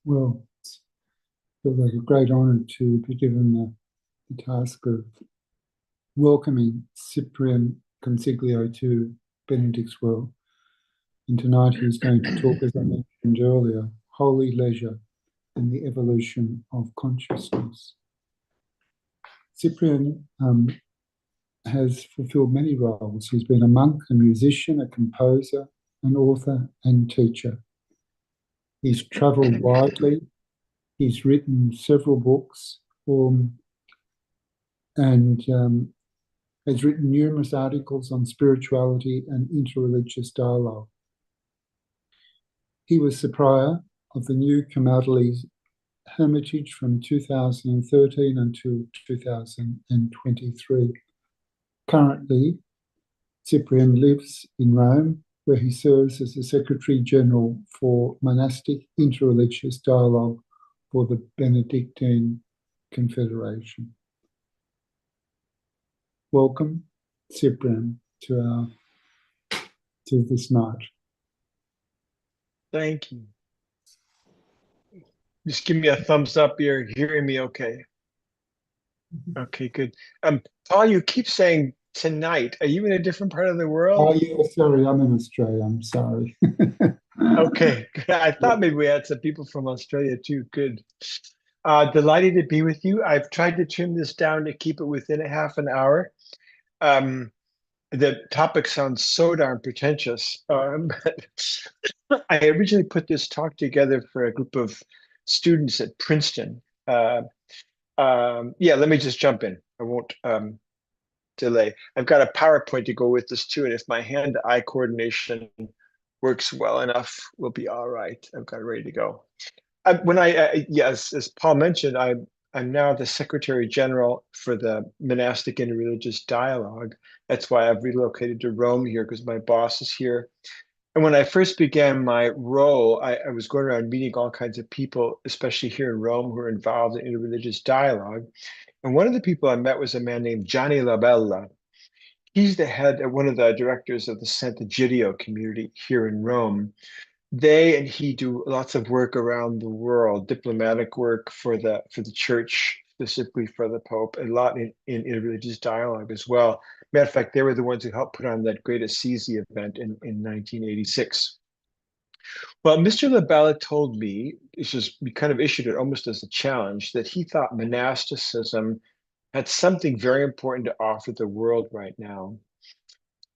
Well, it's feels like a great honour to be given the task of welcoming Cyprian Consiglio to Benedict's Well. And tonight he's going to talk, as I mentioned earlier, holy leisure and the evolution of consciousness. Cyprian has fulfilled many roles. He's been a monk, a musician, a composer, an author, and teacher. He's travelled widely. He's written several books, and has written numerous articles on spirituality and interreligious dialogue. He was the prior of the New Camaldolese Hermitage from 2013 until 2023. Currently, Cyprian lives in Rome, where he serves as the Secretary General for Monastic Interreligious Dialogue for the Benedictine Confederation. Welcome, Cyprian, to this night. Thank you. Just give me a thumbs up. You're hearing me okay? Okay, good. Paul, you keep saying tonight. Are you in a different part of the world? Oh, yeah, sorry, I'm in Australia. I'm sorry. Okay, I thought maybe we had some people from Australia too. Good. Delighted to be with you. I've tried to trim this down to keep it within a half an hour. The topic sounds so darn pretentious. But I originally put this talk together for a group of students at Princeton. Yeah, let me just jump in. I won't delay. I've got a PowerPoint to go with this too, and if my hand-eye coordination works well enough, we'll be all right. I've got it ready to go. Yes, as Paul mentioned, I'm now the Secretary General for the Monastic and Religious Dialogue. That's why I've relocated to Rome here, because my boss is here. And when I first began my role, I was going around meeting all kinds of people, especially here in Rome, who are involved in interreligious dialogue. And one of the people I met was a man named Gianni Labella. He's the head, one of the directors of the Sant'Egidio community here in Rome. They and he do lots of work around the world, diplomatic work for the church, specifically for the Pope, a lot in interreligious dialogue as well. Matter of fact, they were the ones who helped put on that great Assisi event in 1986. Well, Mr. Labella told me, we kind of issued it almost as a challenge, that he thought monasticism had something very important to offer the world right now.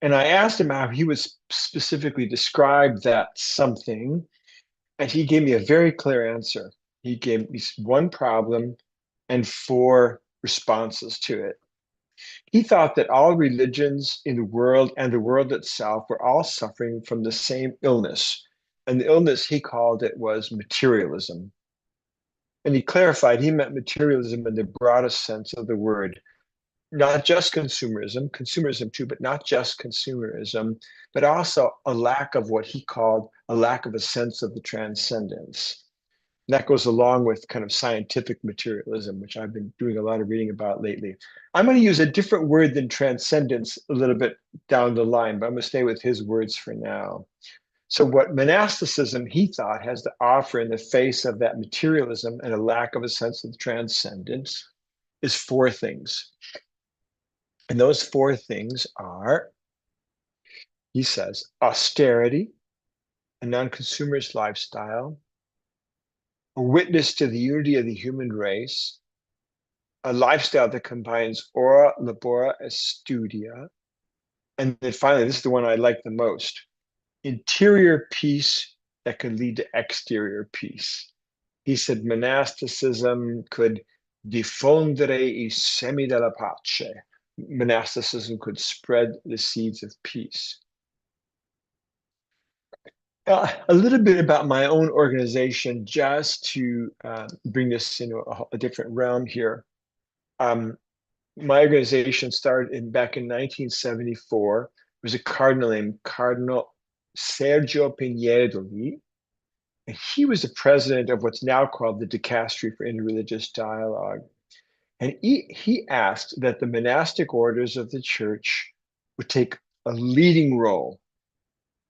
And I asked him how he would specifically describe that something, and he gave me a very clear answer. He gave me one problem and four responses to it. He thought that all religions in the world and the world itself were all suffering from the same illness. And the illness, he called it, was materialism. And he clarified he meant materialism in the broadest sense of the word. Not just consumerism too, but not just consumerism, but also a lack of what he called a lack of a sense of the transcendence. And that goes along with kind of scientific materialism, which I've been doing a lot of reading about lately. I'm going to use a different word than transcendence a little bit down the line, but I'm going to stay with his words for now. So what monasticism, he thought, has to offer in the face of that materialism and a lack of a sense of transcendence is four things. And those four things are, he says, austerity, a non-consumerist lifestyle, a witness to the unity of the human race, a lifestyle that combines ora, labora, and studia, and then finally, this is the one I like the most, interior peace that could lead to exterior peace. He said monasticism could diffondere I semi della pace. Monasticism could spread the seeds of peace. A little bit about my own organization, just to bring this into a different realm here. My organization started back in 1974. There was a cardinal named Cardinal Sergio Pignedoli, and he was the president of what's now called the Dicastery for Interreligious Dialogue. And he asked that the monastic orders of the church would take a leading role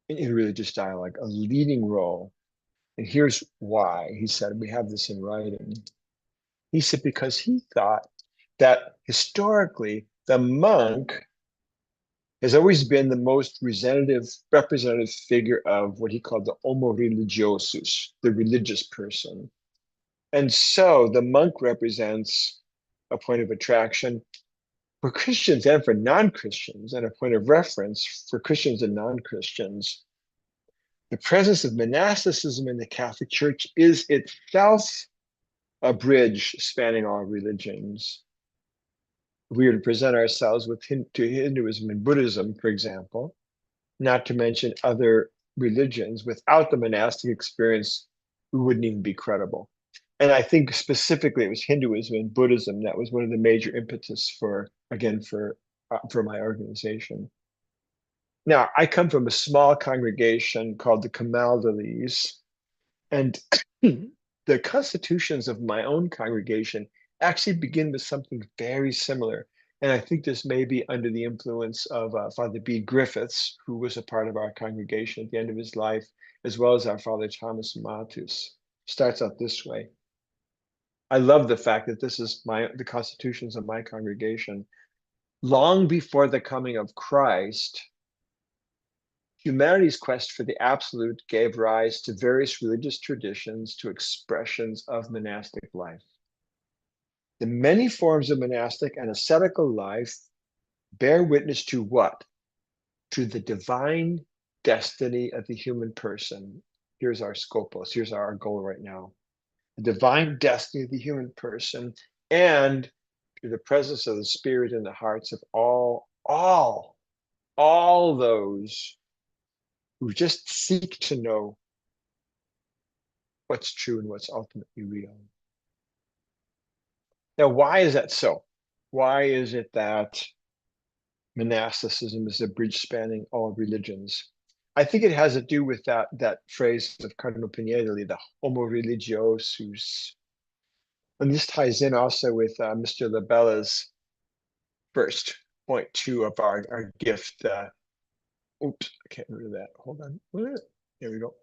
in interreligious dialogue, a leading role. And here's why. He said, we have this in writing. He said, because he thought that historically the monk has always been the most representative figure of what he called the homo religiosus, the religious person. And so the monk represents a point of attraction for Christians and for non-Christians, and a point of reference for Christians and non-Christians. The presence of monasticism in the Catholic Church is itself a bridge spanning all religions. If we were to present ourselves to Hinduism and Buddhism, for example, not to mention other religions, without the monastic experience, we wouldn't even be credible. And I think specifically it was Hinduism and Buddhism that was one of the major impetus for my organization. Now, I come from a small congregation called the Camaldolese, and the constitutions of my own congregation actually begin with something very similar. And I think this may be under the influence of Father B. Griffiths, who was a part of our congregation at the end of his life, as well as our Father Thomas Matus. Starts out this way. I love the fact that this is the constitutions of my congregation. Long before the coming of Christ, humanity's quest for the absolute gave rise to various religious traditions, to expressions of monastic life. The many forms of monastic and ascetical life bear witness to what? To the divine destiny of the human person. Here's our scopus, here's our goal right now. The divine destiny of the human person, and to the presence of the Spirit in the hearts of all those who just seek to know what's true and what's ultimately real. Now, why is that so? Why is it that monasticism is a bridge spanning all religions? I think it has to do with that phrase of Cardinal Pignatelli, the homo religiosus. And this ties in also with Mr. Labella's first point two of our gift. Oops, I can't remember that. Hold on. There we go.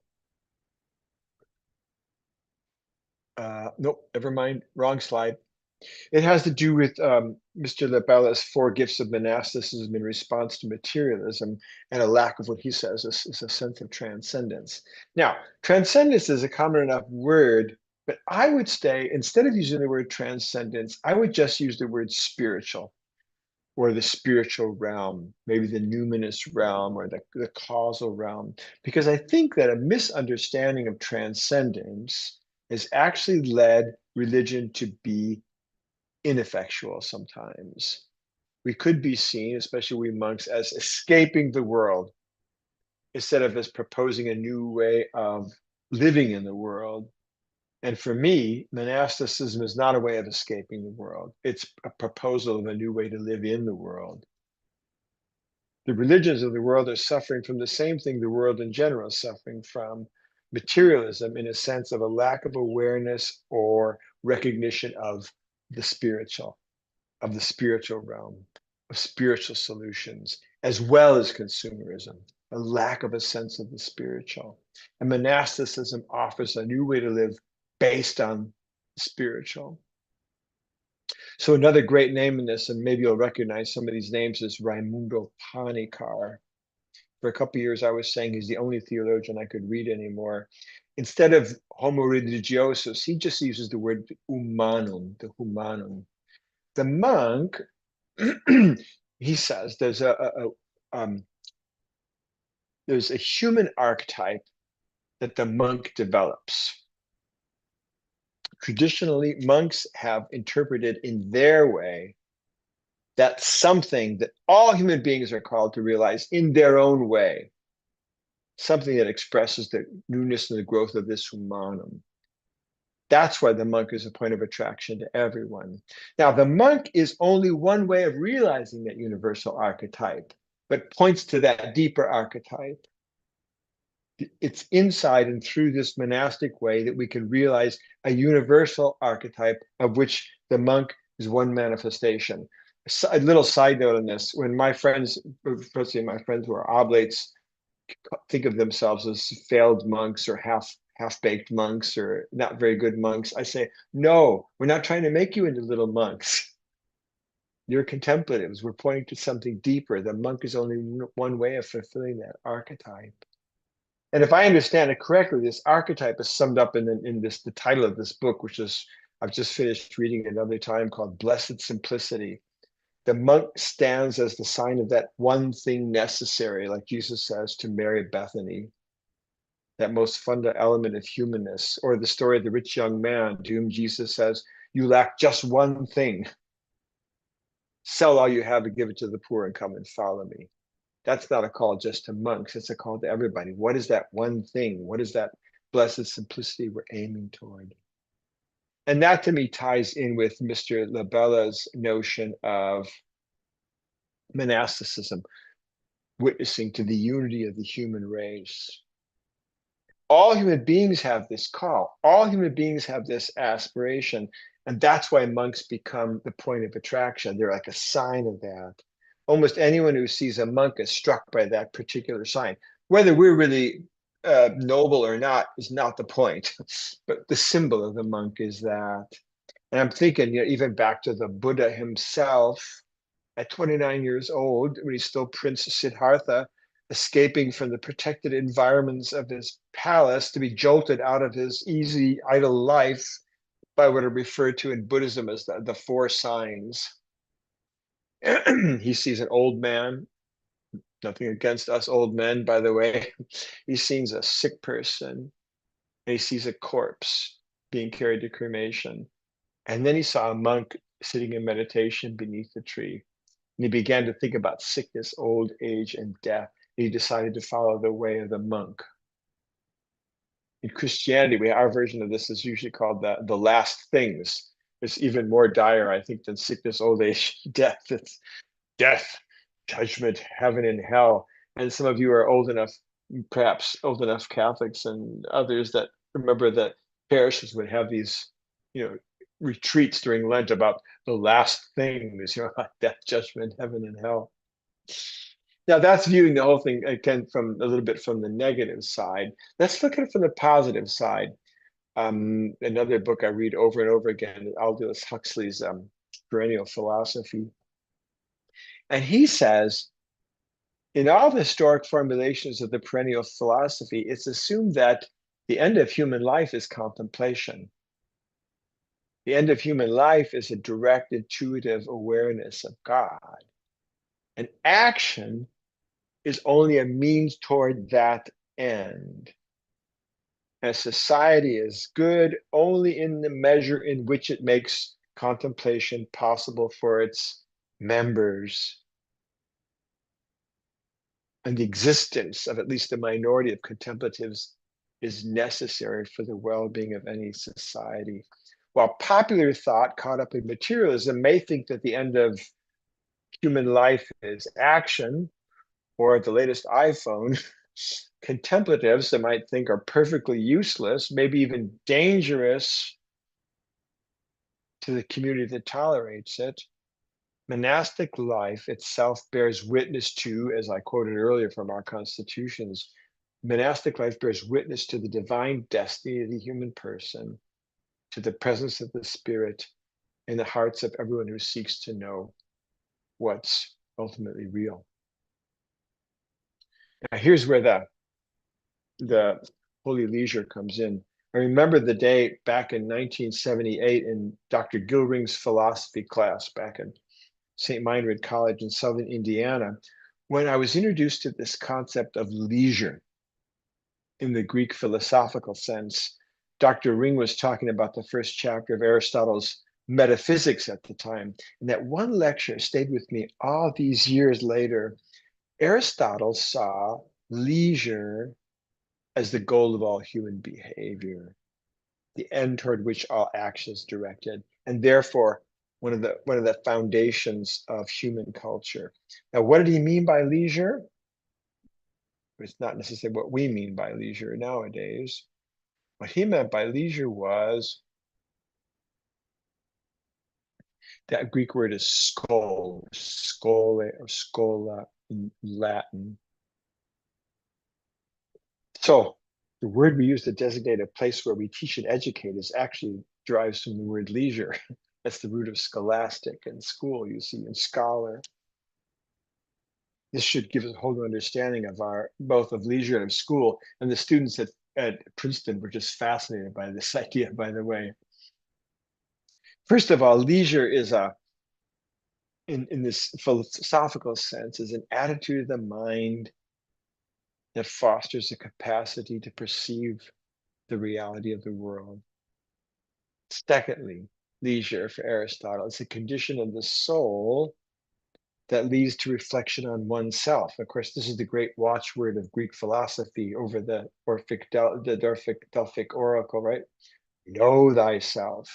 Nope, never mind. Wrong slide. It has to do with Mr. Labella's four gifts of monasticism in response to materialism and a lack of what he says is a sense of transcendence. Now, transcendence is a common enough word, but I would say, instead of using the word transcendence, I would just use the word spiritual, or the spiritual realm, maybe the numinous realm or the causal realm, because I think that a misunderstanding of transcendence has actually led religion to be ineffectual sometimes. We could be seen, especially we monks, as escaping the world instead of as proposing a new way of living in the world. And for me, monasticism is not a way of escaping the world. It's a proposal of a new way to live in the world. The religions of the world are suffering from the same thing the world in general is suffering from: materialism, in a sense of a lack of awareness or recognition of the spiritual realm, of spiritual solutions, as well as consumerism, a lack of a sense of the spiritual. And monasticism offers a new way to live based on spiritual. So another great name in this, and maybe you'll recognize some of these names, is Raimundo Panikkar. For a couple of years, I was saying he's the only theologian I could read anymore. Instead of homo religiosus, he just uses the word humanum, the humanum. The monk, he says, there's a human archetype that the monk develops. Traditionally, monks have interpreted in their way that something that all human beings are called to realize in their own way, something that expresses the newness and the growth of this humanum. That's why the monk is a point of attraction to everyone. Now, the monk is only one way of realizing that universal archetype, but points to that deeper archetype. It's inside and through this monastic way that we can realize a universal archetype of which the monk is one manifestation. A little side note on this: when my friends, especially my friends who are oblates, think of themselves as failed monks or half half-baked monks or not very good monks. I say, no, we're not trying to make you into little monks. You're contemplatives. We're pointing to something deeper. The monk is only one way of fulfilling that archetype. And if I understand it correctly, this archetype is summed up in the title of this book, which is, I've just finished reading another time, called Blessed Simplicity. The monk stands as the sign of that one thing necessary, like Jesus says, to Mary Bethany, that most fundamental element of humanness, or the story of the rich young man to whom Jesus says, you lack just one thing. Sell all you have and give it to the poor and come and follow me. That's not a call just to monks. It's a call to everybody. What is that one thing? What is that blessed simplicity we're aiming toward? And that to me ties in with Mr. Labella's notion of monasticism, witnessing to the unity of the human race. All human beings have this call. All human beings have this aspiration. And that's why monks become the point of attraction. They're like a sign of that. Almost anyone who sees a monk is struck by that particular sign. Whether we're really noble or not is not the point. But the symbol of the monk is that. And I'm thinking, even back to the Buddha himself, at 29 years old, when he's still Prince Siddhartha, escaping from the protected environments of his palace to be jolted out of his easy, idle life by what are referred to in Buddhism as the four signs. He sees an old man, nothing against us old men, by the way. He sees a sick person, and he sees a corpse being carried to cremation. And then he saw a monk sitting in meditation beneath the tree. And he began to think about sickness, old age, and death. He decided to follow the way of the monk. In Christianity, our version of this is usually called the last things. It's even more dire, I think, than sickness, old age, death. It's death, judgment, heaven, and hell. And some of you are old enough, perhaps old enough Catholics and others that remember that parishes would have these, retreats during Lent about the last things, like death, judgment, heaven, and hell. Now that's viewing the whole thing again from a little bit from the negative side. Let's look at it from the positive side. Another book I read over and over again, Aldous Huxley's Perennial Philosophy. And he says, in all the historic formulations of the perennial philosophy, it's assumed that the end of human life is contemplation. The end of human life is a direct, intuitive awareness of God. And action is only a means toward that end. And society is good only in the measure in which it makes contemplation possible for its members. And the existence of at least a minority of contemplatives is necessary for the well-being of any society. While popular thought caught up in materialism may think that the end of human life is action, or the latest iPhone, contemplatives that might think are perfectly useless, maybe even dangerous to the community that tolerates it. Monastic life itself bears witness to, as I quoted earlier from our constitutions, monastic life bears witness to the divine destiny of the human person, to the presence of the Spirit in the hearts of everyone who seeks to know what's ultimately real. Now, here's where the holy leisure comes in. I remember the day back in 1978 in Dr. Gilring's philosophy class back in St. Meinrad College in Southern Indiana, when I was introduced to this concept of leisure in the Greek philosophical sense. Dr. Ring was talking about the first chapter of Aristotle's Metaphysics at the time. And that one lecture stayed with me all these years later. Aristotle saw leisure as the goal of all human behavior, the end toward which all action is directed, and therefore one of the foundations of human culture. Now, what did he mean by leisure? It's not necessarily what we mean by leisure nowadays. What he meant by leisure was that Greek word is skol, skole or scola in Latin. So The word we use to designate a place where we teach and educate is actually derives from the word leisure. That's the root of scholastic and school, you see, and scholar. This should give us a whole new understanding of our both of leisure and of school. And the students at Princeton were just fascinated by this idea, by the way. First of all, leisure is in this philosophical sense, is an attitude of the mind that fosters a capacity to perceive the reality of the world. Secondly, leisure for Aristotle is a condition of the soul that leads to reflection on oneself. Of course, this is the great watchword of Greek philosophy over the Delphic oracle, right? Know thyself,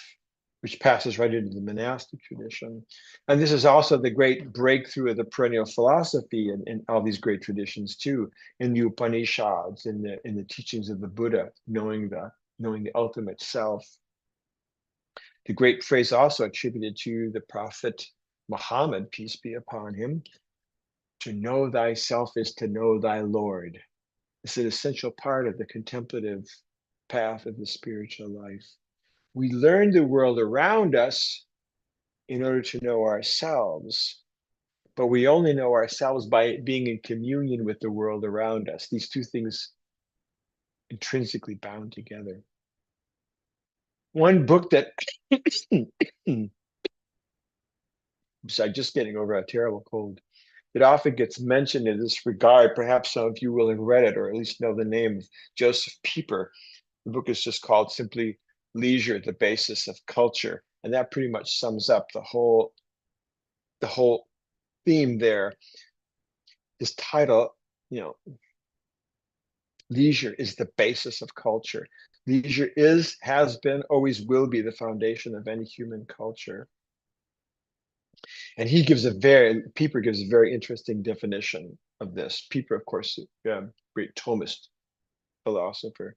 which passes right into the monastic tradition. And this is also the great breakthrough of the perennial philosophy in all these great traditions too, in the Upanishads, in the teachings of the Buddha, knowing the ultimate self. The great phrase also attributed to the prophet Muhammad, peace be upon him, to know thyself is to know thy Lord. It's an essential part of the contemplative path of the spiritual life. We learn the world around us in order to know ourselves, but we only know ourselves by being in communion with the world around us. These two things intrinsically bound together. One book that, besides just getting over a terrible cold, it often gets mentioned in this regard. Perhaps some of you will have read it or at least know the name of Joseph Pieper. The book is just called simply Leisure, the Basis of Culture. And that pretty much sums up the whole theme there. This title, leisure is the basis of culture. Leisure is, has been, always will be the foundation of any human culture. And Pieper gives a very interesting definition of this. Pieper, of course, great Thomist philosopher.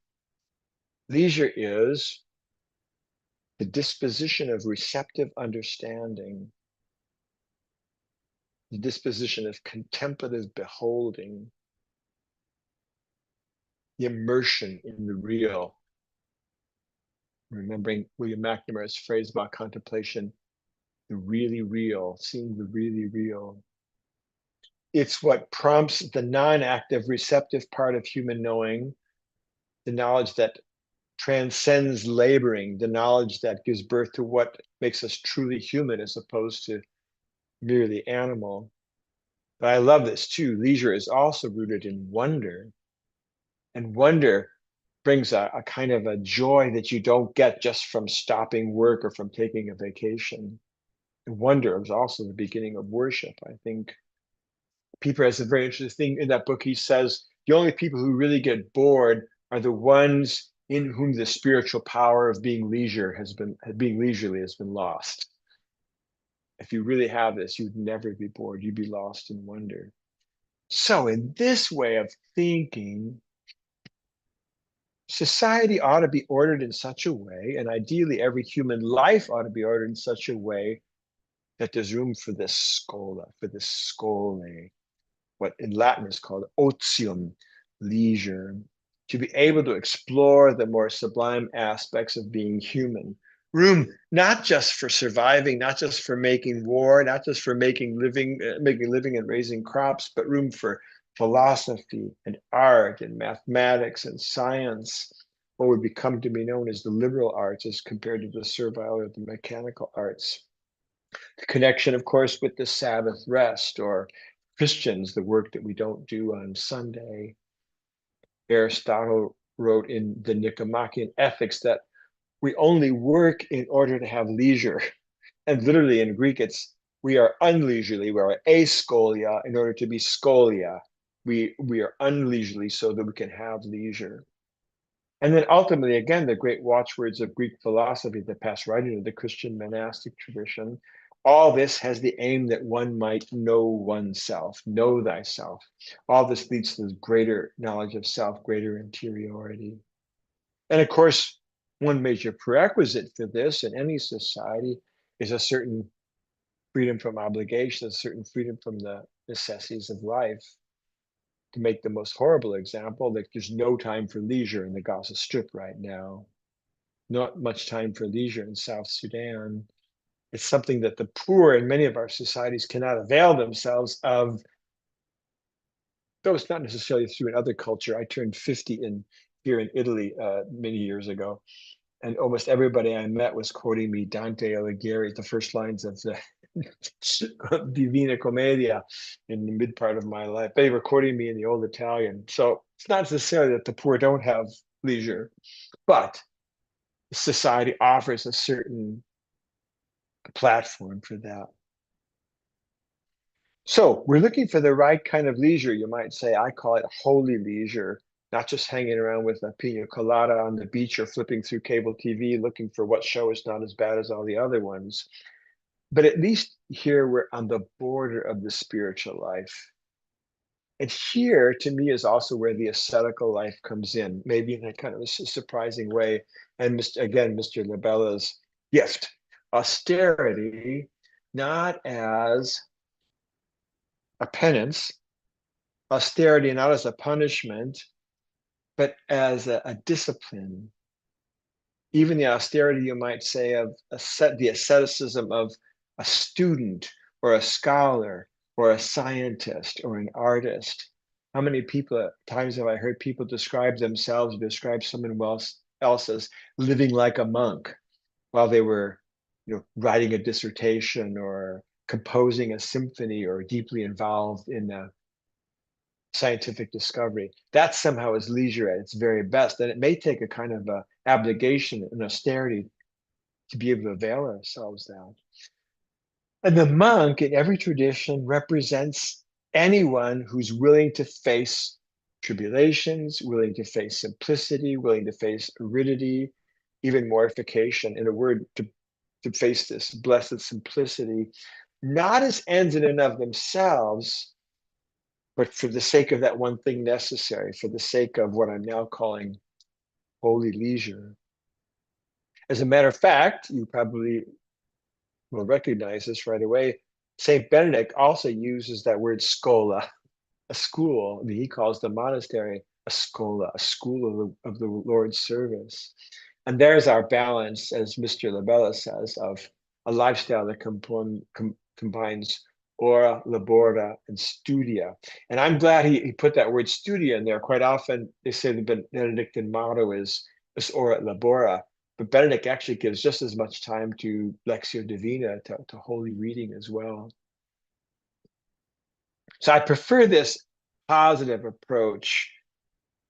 Leisure is the disposition of receptive understanding, the disposition of contemplative beholding, the immersion in the real. Remembering William McNamara's phrase about contemplation, the really real, seeing the really real. It's what prompts the non-active receptive part of human knowing, the knowledge that transcends laboring, the knowledge that gives birth to what makes us truly human as opposed to merely animal. But I love this too. Leisure is also rooted in wonder. And wonder brings a kind of a joy that you don't get just from stopping work or from taking a vacation. And wonder is also the beginning of worship. I think Pieper has a very interesting thing in that book. He says the only people who really get bored are the ones in whom the spiritual power of being leisurely has been lost. If you really have this, you'd never be bored. You'd be lost in wonder. So in this way of thinking, society ought to be ordered in such a way, and ideally every human life ought to be ordered in such a way that there's room for this scola, for this scole, what in Latin is called otium, leisure, to be able to explore the more sublime aspects of being human. Room not just for surviving, not just for making war, not just for making living and raising crops, but room for philosophy and art and mathematics and science, what would become to be known as the liberal arts as compared to the servile or the mechanical arts. The connection, of course, with the Sabbath rest, or Christians, the work that we don't do on Sunday. Aristotle wrote in the Nicomachean Ethics that we only work in order to have leisure. And literally in Greek, we are unleisurely, we are ascolia in order to be scolia. We are unleisurely so that we can have leisure. And then ultimately, again, the great watchwords of Greek philosophy that pass right into the Christian monastic tradition. All this has the aim that one might know oneself, know thyself. All this leads to this greater knowledge of self, greater interiority. And of course, one major prerequisite for this in any society is a certain freedom from obligation, a certain freedom from the necessities of life. to make the most horrible example, like there's no time for leisure in the Gaza Strip right now. Not much time for leisure in South Sudan. It's something that the poor in many of our societies cannot avail themselves of, though it's not necessarily through another culture. I turned 50 here in Italy many years ago, and almost everybody I met was quoting me Dante Alighieri, the first lines of the Divina Commedia in the mid part of my life. They were quoting me in the old Italian. So it's not necessarily that the poor don't have leisure, but society offers a certain platform for that. So we're looking for the right kind of leisure, you might say. I call it holy leisure, not just hanging around with a pina colada on the beach or flipping through cable TV looking for what show is not as bad as all the other ones. But at least here we're on the border of the spiritual life. And here, to me, is also where the ascetical life comes in, maybe in a kind of a surprising way. And again, Mr. Labella's gift, austerity, not as a penance, austerity not as a punishment, but as a discipline. Even the austerity, you might say, of the asceticism of a student or a scholar or a scientist or an artist. How many times have I heard people describe themselves, describe someone else as living like a monk while they were, writing a dissertation or composing a symphony or deeply involved in a scientific discovery? That somehow is leisure at its very best. And it may take a kind of abnegation and austerity to be able to avail ourselves that. And the monk in every tradition represents anyone who's willing to face tribulations, willing to face simplicity, willing to face aridity, even mortification. In a word, to face this blessed simplicity, not as ends in and of themselves, but for the sake of that one thing necessary, for the sake of what I'm now calling holy leisure. As a matter of fact, you probably will recognize this right away. Saint Benedict also uses that word scola, a school. I mean, he calls the monastery a scola, a school of the Lord's service. And there's our balance, as Mr. Labella says, of a lifestyle that combines ora, labora, and studia. And I'm glad he put that word studia in there. Quite often they say the Benedictine motto is ora et labora, but Benedict actually gives just as much time to Lectio Divina, to holy reading as well. So I prefer this positive approach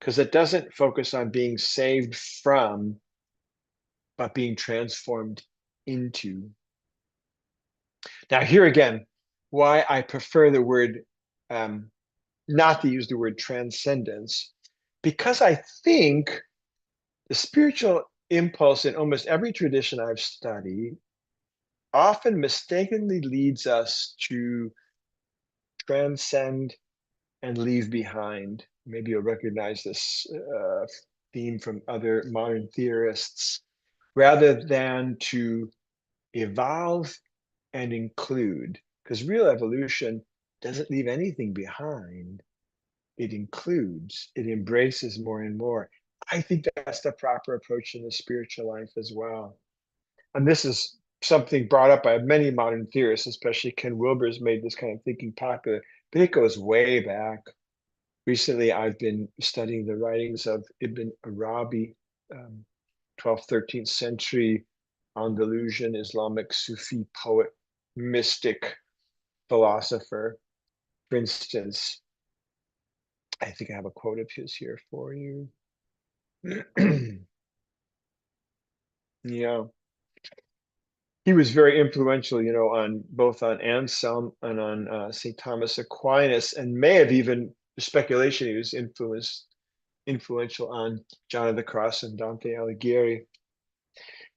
because it doesn't focus on being saved from, but being transformed into. Now, here again, why I prefer the word, not to use the word transcendence, because I think the spiritual impulse in almost every tradition I've studied often mistakenly leads us to transcend and leave behind. Maybe you'll recognize this theme from other modern theorists, rather than to evolve and include, because real evolution doesn't leave anything behind. It includes, it embraces more and more. I think that's the proper approach in the spiritual life as well. And this is something brought up by many modern theorists, especially Ken Wilber's made this kind of thinking popular, but it goes way back. Recently, I've been studying the writings of Ibn Arabi, 12th, 13th century Andalusian Islamic Sufi poet, mystic, philosopher. For instance, I think I have a quote of his here for you. Yeah. He was very influential, on both on Anselm and on St. Thomas Aquinas, and may have even, speculation, he was influential on John of the Cross and Dante Alighieri.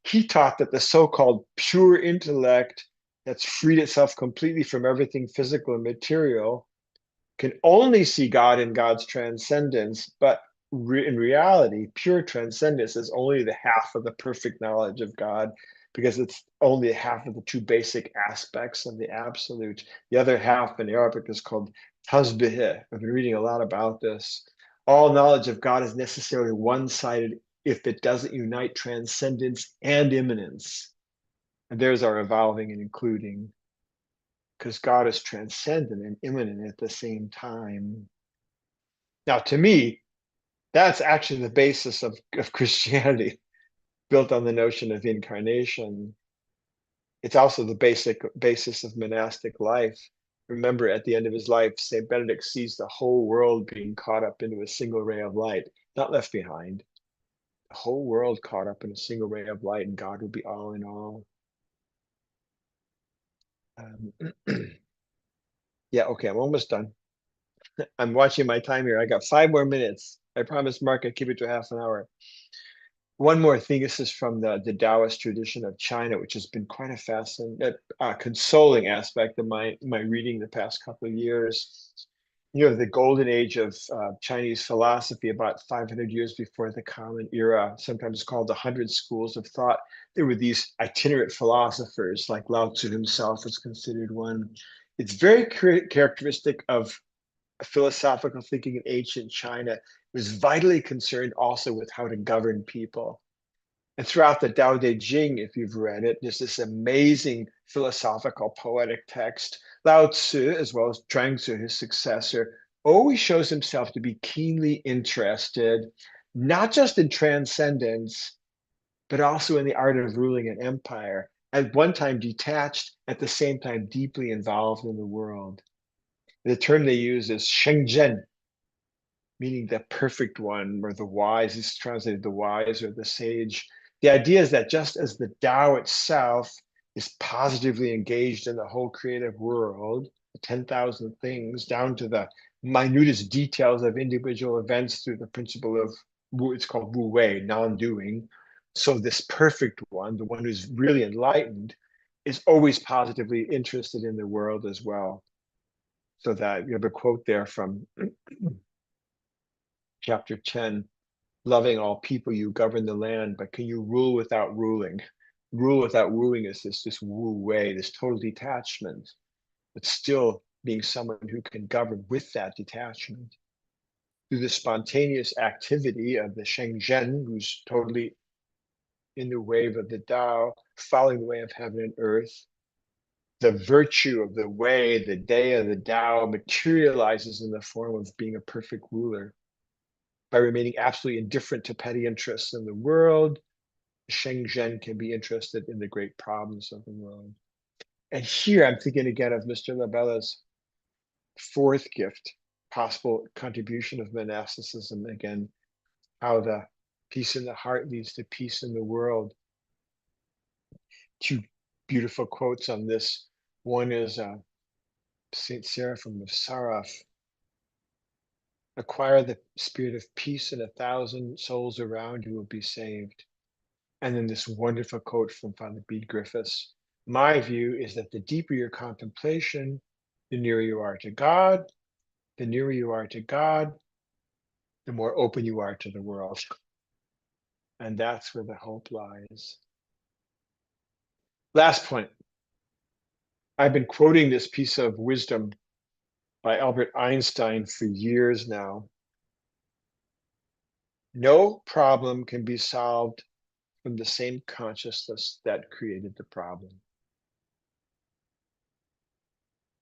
He taught that the so-called pure intellect that's freed itself completely from everything physical and material can only see God in God's transcendence, but in reality, pure transcendence is only the half of the perfect knowledge of God, because it's only half of the two basic aspects of the absolute. The other half in Arabic is called Tasbih. I've been reading a lot about this. All knowledge of God is necessarily one-sided if it doesn't unite transcendence and immanence. And there's our evolving and including, because God is transcendent and immanent at the same time. Now, to me, that's actually the basis of Christianity, built on the notion of incarnation. It's also the basis of monastic life. Remember, at the end of his life, St. Benedict sees the whole world being caught up into a single ray of light, not left behind. The whole world caught up in a single ray of light, and God will be all in all. Yeah, okay, I'm almost done. I'm watching my time here. I got 5 more minutes. I promised Mark I'd keep it to half an hour. One more thing. This is from the Taoist tradition of China, which has been quite a fascinating, consoling aspect of my reading the past couple of years. You know, the golden age of Chinese philosophy, about 500 years before the Common Era, sometimes called the 100 schools of thought. There were these itinerant philosophers, like Lao Tzu himself was considered one. It's very characteristic of philosophical thinking in ancient China. It was vitally concerned also with how to govern people. And throughout the Tao Te Ching, if you've read it, there's this amazing philosophical poetic text. Lao Tzu, as well as Zhuangzi, his successor, always shows himself to be keenly interested, not just in transcendence, but also in the art of ruling an empire, at one time detached, at the same time deeply involved in the world. The term they use is shengzhen, meaning the perfect one, or the wise. Is translated the wise or the sage. The idea is that just as the Tao itself is positively engaged in the whole creative world, the 10,000 things, down to the minutest details of individual events through the principle of it's called Wu Wei, non-doing. So this perfect one, the one who's really enlightened, is always positively interested in the world as well. So that you have a quote there from chapter 10, loving all people, you govern the land, but can you rule without ruling? Rule without ruling is this Wu Wei, this total detachment, but still being someone who can govern with that detachment. Through the spontaneous activity of the Shengzhen, who's totally in the wave of the Tao, following the way of heaven and earth, the virtue of the way, the day of the Tao materializes in the form of being a perfect ruler. By remaining absolutely indifferent to petty interests in the world, Shengzhen can be interested in the great problems of the world. And here I'm thinking again of Mr. Labella's fourth gift, possible contribution of monasticism, again, how the peace in the heart leads to peace in the world. Two beautiful quotes on this. One is Saint Seraphim of Saraf. Acquire the spirit of peace, and 1,000 souls around you will be saved. And then this wonderful quote from Father Bede Griffiths. My view is that the deeper your contemplation, the nearer you are to God. The nearer you are to God, the more open you are to the world. And that's where the hope lies. Last point. I've been quoting this piece of wisdom by Albert Einstein for years now. No problem can be solved from the same consciousness that created the problem.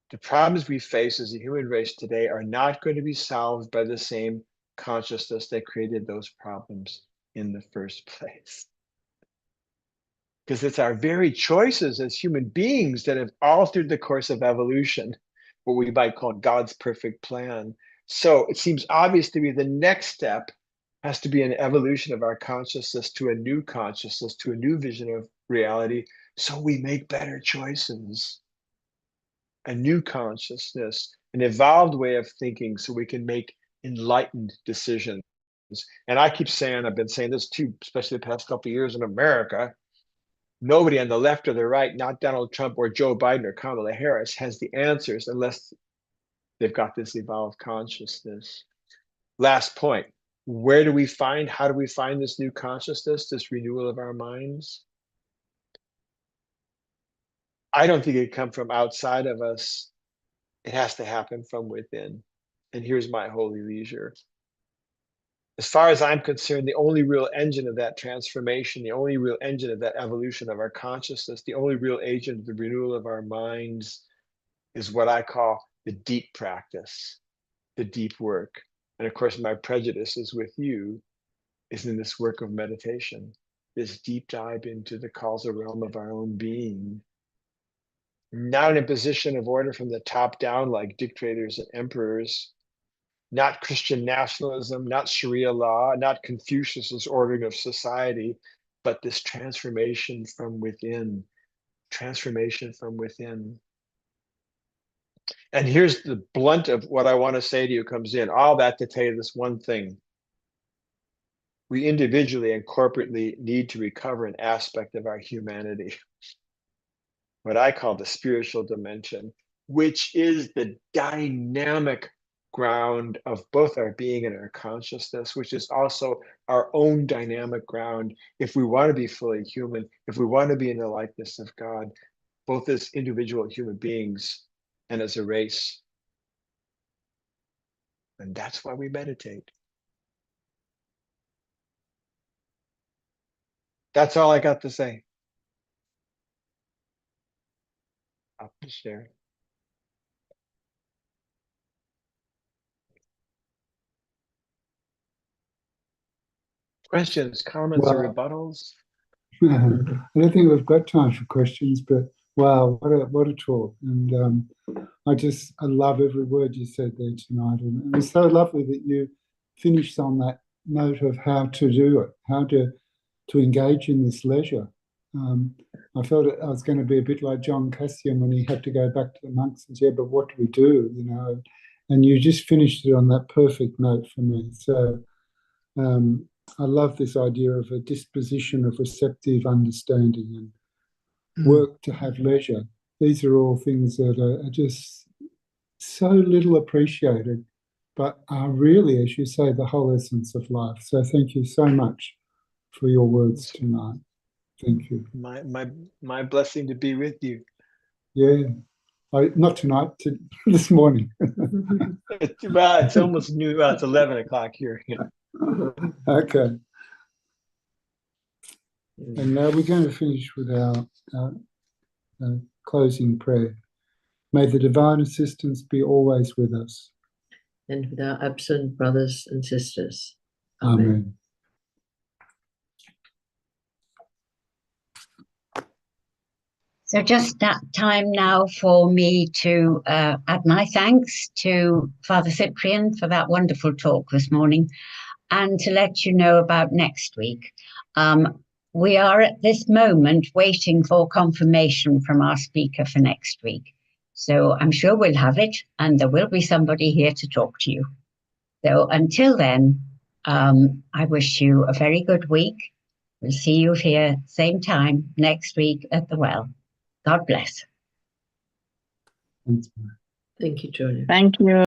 The problems we face as a human race today are not going to be solved by the same consciousness that created those problems in the first place. Because it's our very choices as human beings that have altered the course of evolution, what we might call God's perfect plan. So it seems obvious to me the next step has to be an evolution of our consciousness to a new consciousness, to a new vision of reality, so we make better choices. A new consciousness, an evolved way of thinking, so we can make enlightened decisions. And I keep saying, I've been saying this too, especially the past couple of years in America, nobody on the left or the right, not Donald Trump or Joe Biden or Kamala Harris, has the answers unless they've got this evolved consciousness. Last point. How do we find this new consciousness, this renewal of our minds? I don't think it come from outside of us. It has to happen from within. And here's my holy leisure. As far as I'm concerned, the only real engine of that transformation, the only real engine of that evolution of our consciousness, the only real agent of the renewal of our minds is what I call the deep practice, the deep work. And of course, my prejudice is with you, is in this work of meditation, this deep dive into the causal realm of our own being. Not in a position of order from the top down like dictators and emperors, not Christian nationalism, not Sharia law, not Confucius's ordering of society, but this transformation from within, transformation from within. And here's the blunt of what I want to say to you comes in, all that to tell you this one thing. We individually and corporately need to recover an aspect of our humanity, what I call the spiritual dimension, which is the dynamic ground of both our being and our consciousness, which is also our own dynamic ground if we want to be fully human, if we want to be in the likeness of God, both as individual human beings and as a race. And that's why we meditate. That's all I got to say. I'll share. Questions, comments, or rebuttals? I don't think we've got time for questions, but wow, what a talk! And I love every word you said there tonight, and it was so lovely that you finished on that note of how to do it, how to engage in this leisure. I felt I was going to be a bit like John Cassian when he had to go back to the monks and say, "Yeah, but what do we do?" You know, and you just finished it on that perfect note for me. So. I love this idea of a disposition of receptive understanding and work to have leisure. These are all things that are just so little appreciated, but are really, as you say, the whole essence of life. So thank you so much for your words tonight. Thank you. My blessing to be with you. Yeah. Not tonight, this morning. Well, it's almost new. Well, it's 11 o'clock here. Yeah. Okay. And now we're going to finish with our closing prayer. May the divine assistance be always with us. And with our absent brothers and sisters. Amen. So just that time now for me to add my thanks to Father Cyprian for that wonderful talk this morning, and to let you know about next week. We are at this moment waiting for confirmation from our speaker for next week. So I'm sure we'll have it, and there will be somebody here to talk to you. So until then, I wish you a very good week. We'll see you here same time next week at the Well. God bless. Thanks. Thank you, Julia. Thank you.